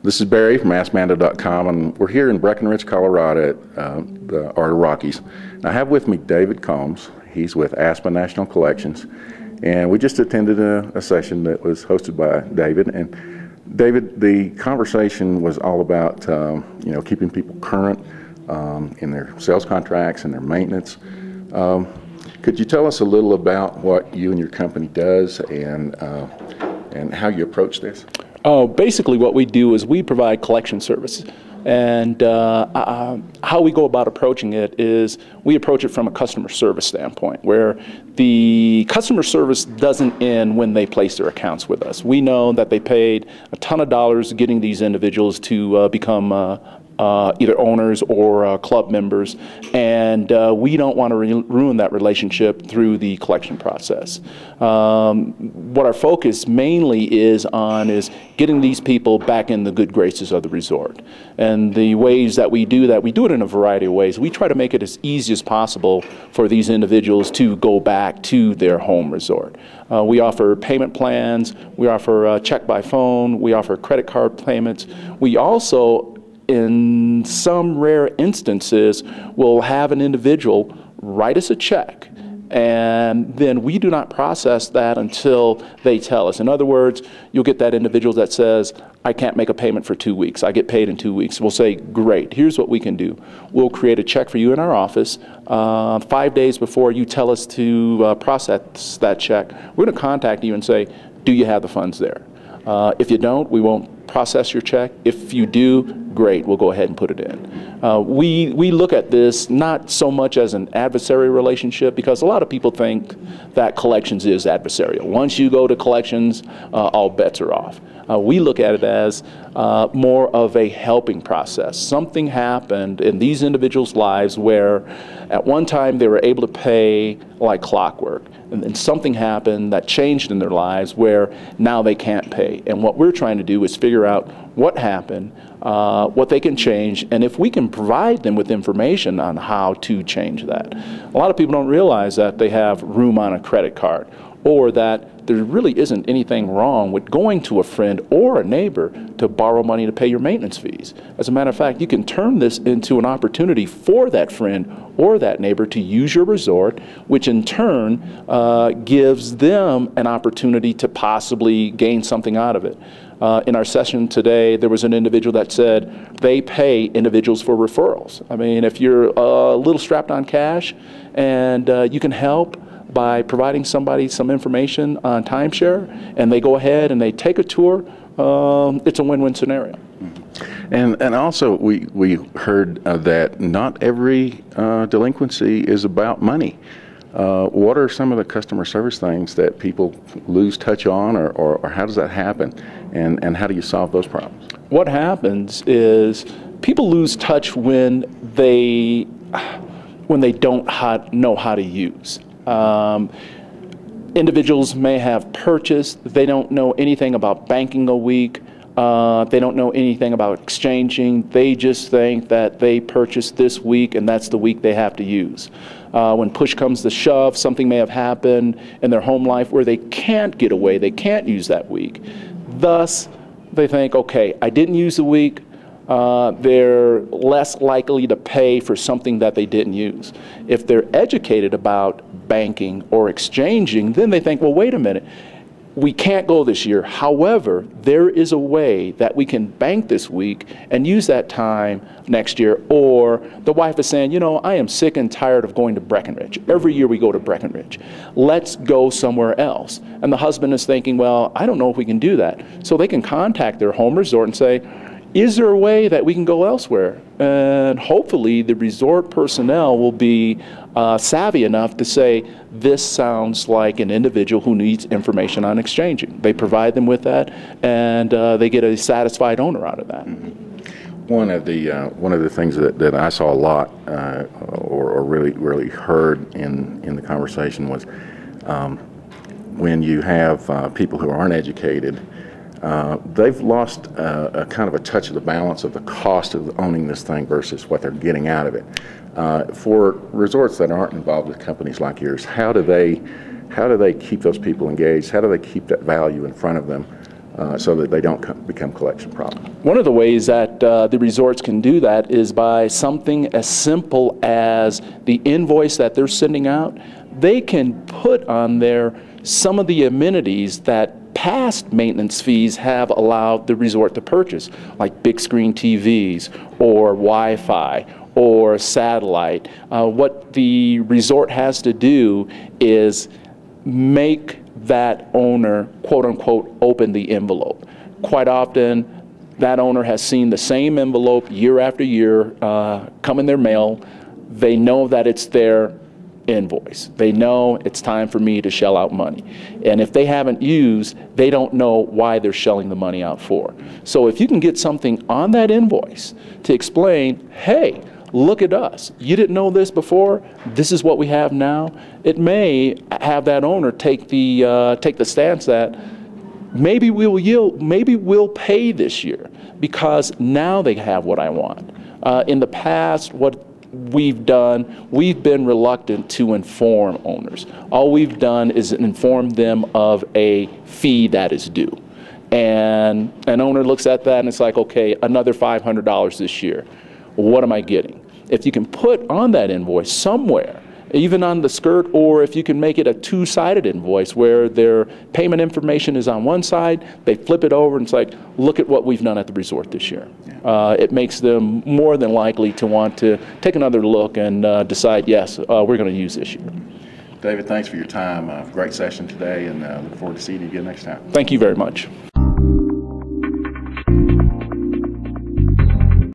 This is Barry from AskManda.com, and we're here in Breckenridge, Colorado at the ARDA Rockies. And I have with me David Combs. He's with Aspen National Collections, and we just attended a session that was hosted by David. And David, the conversation was all about keeping people current in their sales contracts and their maintenance. Could you tell us a little about what you and your company does and how you approach this? Basically what we do is we provide collection service, and how we go about approaching it is we approach it from a customer service standpoint, where the customer service doesn't end when they place their accounts with us. We know that they paid a ton of dollars getting these individuals to become either owners or club members, and we don't want to ruin that relationship through the collection process. What our focus mainly is on is getting these people back in the good graces of the resort. And the ways that we do it in a variety of ways. We try to make it as easy as possible for these individuals to go back to their home resort. We offer payment plans, we offer check by phone, we offer credit card payments. We also, in some rare instances, will have an individual write us a check, and then we do not process that until they tell us. In other words, you'll get that individual that says, I can't make a payment for 2 weeks. I get paid in 2 weeks. We'll say, great, here's what we can do. We'll create a check for you in our office. 5 days before you tell us to process that check, we're going to contact you and say, do you have the funds there? If you don't, we won't process your check. If you do, great, we'll go ahead and put it in. We look at this not so much as an adversarial relationship, because a lot of people think that collections is adversarial. Once you go to collections, all bets are off. We look at it as more of a helping process. Something happened in these individuals' lives where at one time they were able to pay like clockwork, and then something happened that changed in their lives where now they can't pay. And what we're trying to do is figure out what happened, what they can change, and if we can provide them with information on how to change that. A lot of people don't realize that they have room on a credit card, or that there really isn't anything wrong with going to a friend or a neighbor to borrow money to pay your maintenance fees. As a matter of fact, you can turn this into an opportunity for that friend or that neighbor to use your resort, which in turn gives them an opportunity to possibly gain something out of it. In our session today, there was an individual that said they pay individuals for referrals. I mean, if you're a little strapped on cash and you can help by providing somebody some information on timeshare, and they go ahead and they take a tour, it's a win-win scenario. And also we heard that not every delinquency is about money. What are some of the customer service things that people lose touch on, or how does that happen, and how do you solve those problems? What happens is people lose touch when they don't know how to use. Individuals may have purchased, they don't know anything about banking a week, they don't know anything about exchanging, they just think that they purchased this week and that's the week they have to use. When push comes to shove, something may have happened in their home life where they can't get away, they can't use that week. Thus, they think, okay, I didn't use the week, they're less likely to pay for something that they didn't use. If they're educated about banking or exchanging, then they think, well, wait a minute, we can't go this year. However, there is a way that we can bank this week and use that time next year. Or the wife is saying, you know, I am sick and tired of going to Breckenridge. Every year we go to Breckenridge. Let's go somewhere else. And the husband is thinking, well, I don't know if we can do that. So they can contact their home resort and say, is there a way that we can go elsewhere? And hopefully the resort personnel will be savvy enough to say, this sounds like an individual who needs information on exchanging. They provide them with that, and they get a satisfied owner out of that. One of the things that I saw a lot, or really heard in the conversation was when you have people who aren't educated, they've lost a kind of a touch of the balance of the cost of owning this thing versus what they're getting out of it. For resorts that aren't involved with companies like yours, how do they keep those people engaged? How do they keep that value in front of them so that they don't become collection problems. One of the ways that the resorts can do that is by something as simple as the invoice that they're sending out. They can put on there some of the amenities that past maintenance fees have allowed the resort to purchase, like big screen TVs or Wi-Fi or satellite. What the resort has to do is make that owner, quote unquote, open the envelope. Quite often, that owner has seen the same envelope year after year come in their mail. They know that it's their invoice. They know it's time for me to shell out money. And if they haven't used, they don't know why they're shelling the money out for. So if you can get something on that invoice to explain, hey, look at us. You didn't know this before. This is what we have now. It may have that owner take the stance that maybe we'll yield, maybe we'll pay this year because now they have what I want. In the past, what we've done, we've been reluctant to inform owners. All we've done is inform them of a fee that is due. And an owner looks at that and it's like, okay, another $500 this year. What am I getting? If you can put on that invoice somewhere, even on the skirt, or if you can make it a two-sided invoice where their payment information is on one side, they flip it over and it's like, look at what we've done at the resort this year. It makes them more than likely to want to take another look and decide, yes, we're going to use this year. David, thanks for your time. Great session today, and look forward to seeing you again next time. Thank you very much.